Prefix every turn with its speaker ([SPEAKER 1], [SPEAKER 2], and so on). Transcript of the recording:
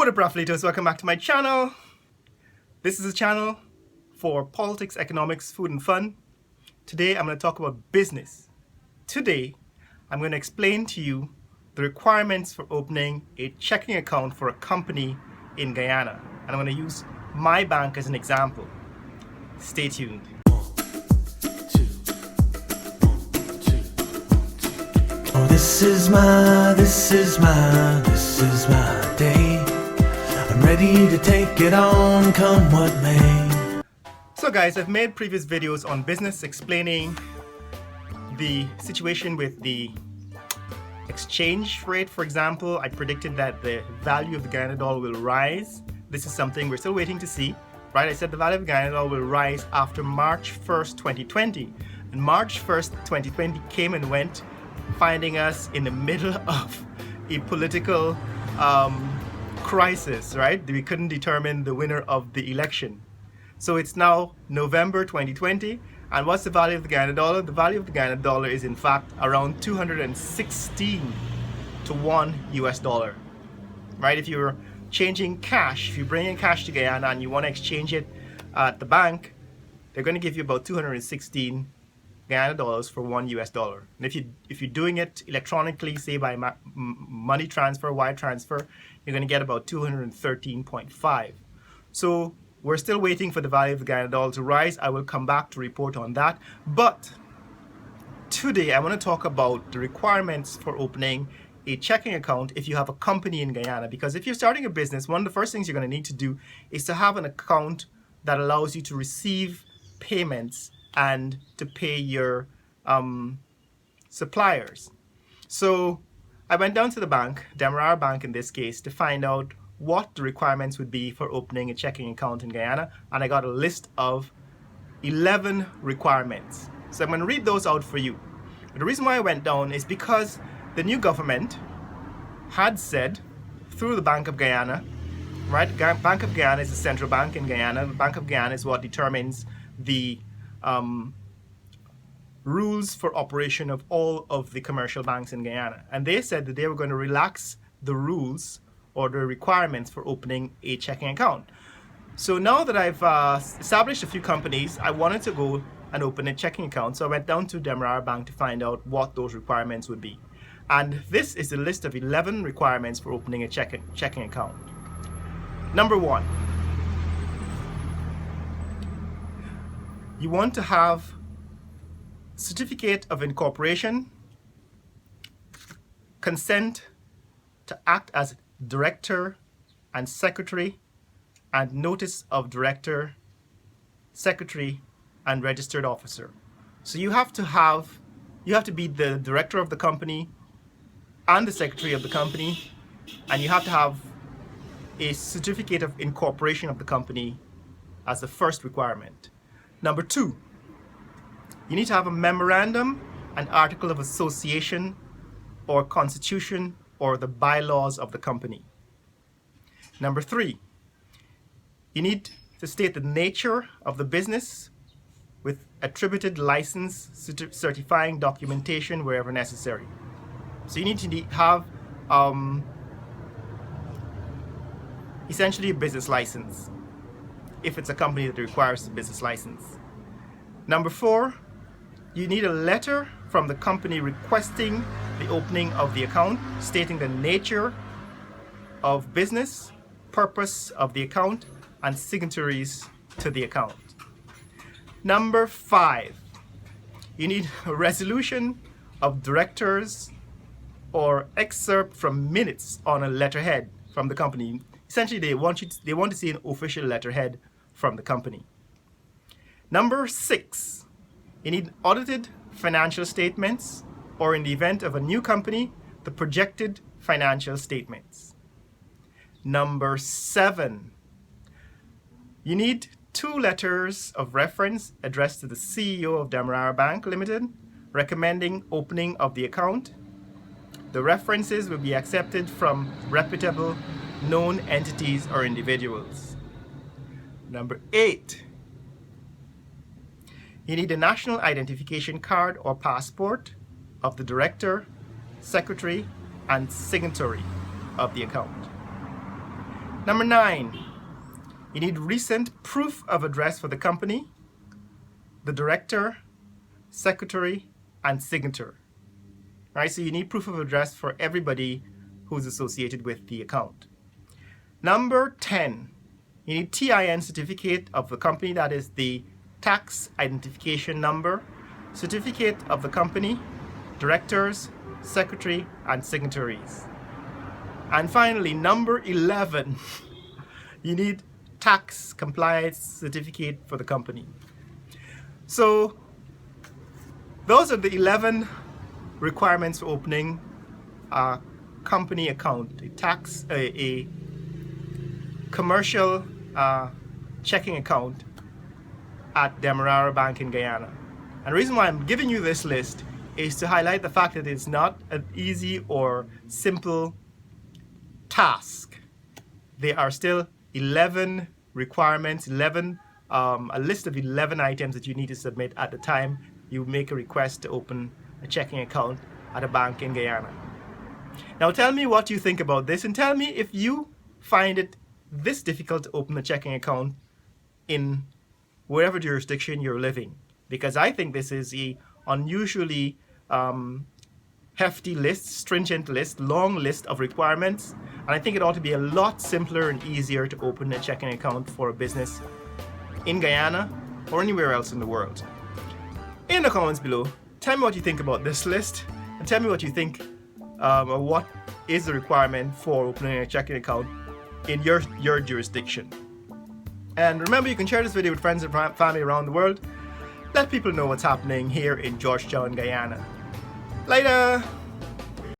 [SPEAKER 1] What up, Raffalitos? Welcome back to my channel. This is a channel for politics, economics, food, and fun. Today, I'm going to talk about business. Today, I'm going to explain to you the requirements for opening a checking account for a company in Guyana. And I'm going to use my bank as an example. Stay tuned.
[SPEAKER 2] Oh, this is my day. I'm ready to take it on, come what may.
[SPEAKER 1] So guys, I've made previous videos on business explaining the situation with the exchange rate. For example, I predicted that the value of the Guyana dollar will rise. This is something we're still waiting to see, right? I said the value of the Guyana dollar will rise after March 1st, 2020. And March 1st, 2020 came and went, finding us in the middle of a political crisis, right? We couldn't determine the winner of the election. So it's now November 2020, and what's the value of the Guyana dollar? The value of the Guyana dollar is in fact around 216 to 1 US dollar, right? If you're changing cash, if you bring in cash to Guyana and you want to exchange it at the bank, they're going to give you about 216 Guyana dollars for 1 US dollar. And if you're doing it electronically, say by money transfer, wire transfer, you're going to get about 213.5. So we're still waiting for the value of the Guyana dollar to rise. I will come back to report on that. But today I want to talk about the requirements for opening a checking account if you have a company in Guyana. Because if you're starting a business, one of the first things you're going to need to do is to have an account that allows you to receive payments and to pay your suppliers. So I went down to the bank, Demerara Bank in this case, to find out what the requirements would be for opening a checking account in Guyana, and I got a list of 11 requirements. So I'm going to read those out for you. The reason why I went down is because the new government had said through the Bank of Guyana, right? Bank of Guyana is the central bank in Guyana. The Bank of Guyana is what determines the rules for operation of all of the commercial banks in Guyana. And they said that they were going to relax the rules or the requirements for opening a checking account. So now that I've established a few companies, I wanted to go and open a checking account. So I went down to Demerara Bank to find out what those requirements would be. And this is a list of 11 requirements for opening a checking account. Number 1. You want to have certificate of incorporation, consent to act as director and secretary, and notice of director, secretary, and registered officer. So you have to be the director of the company and the secretary of the company, and you have to have a certificate of incorporation of the company as the first requirement. Number 2, you need to have a memorandum, an article of association, or constitution, or the bylaws of the company. Number 3, you need to state the nature of the business with attributed license certifying documentation wherever necessary. So you need to have essentially a business license if it's a company that requires a business license. Number 4, you need a letter from the company requesting the opening of the account, stating the nature of business, purpose of the account, and signatories to the account. Number 5, you need a resolution of directors or excerpt from minutes on a letterhead from the company. Essentially, they want to see an official letterhead from the company. Number 6, you need audited financial statements, or in the event of a new company, the projected financial statements. Number 7, you need 2 letters of reference addressed to the CEO of Demerara Bank Limited, recommending opening of the account. The references will be accepted from reputable, known entities or individuals. Number 8, you need a national identification card or passport of the director, secretary, and signatory of the account. Number 9, you need recent proof of address for the company, the director, secretary, and signator. Right, so you need proof of address for everybody who's associated with the account. Number 10, you need TIN certificate of the company, that is the tax identification number, certificate of the company, directors, secretary, and signatories. And finally, number 11, you need tax compliance certificate for the company. So those are the 11 requirements for opening a company account, a commercial checking account at Demerara Bank in Guyana. And the reason why I'm giving you this list is to highlight the fact that it's not an easy or simple task. There are still 11 requirements, a list of 11 items that you need to submit at the time you make a request to open a checking account at a bank in Guyana. Now tell me what you think about this, and tell me if you find it this difficult to open a checking account in wherever jurisdiction you're living, because I think this is a unusually hefty list, stringent list, long list of requirements, and I think it ought to be a lot simpler and easier to open a checking account for a business in Guyana or anywhere else in the world. In the comments below, tell me what you think about this list, and tell me what you think or what is the requirement for opening a checking account in your jurisdiction. And remember, you can share this video with friends and family around the world. Let people know what's happening here in Georgetown, Guyana. Later!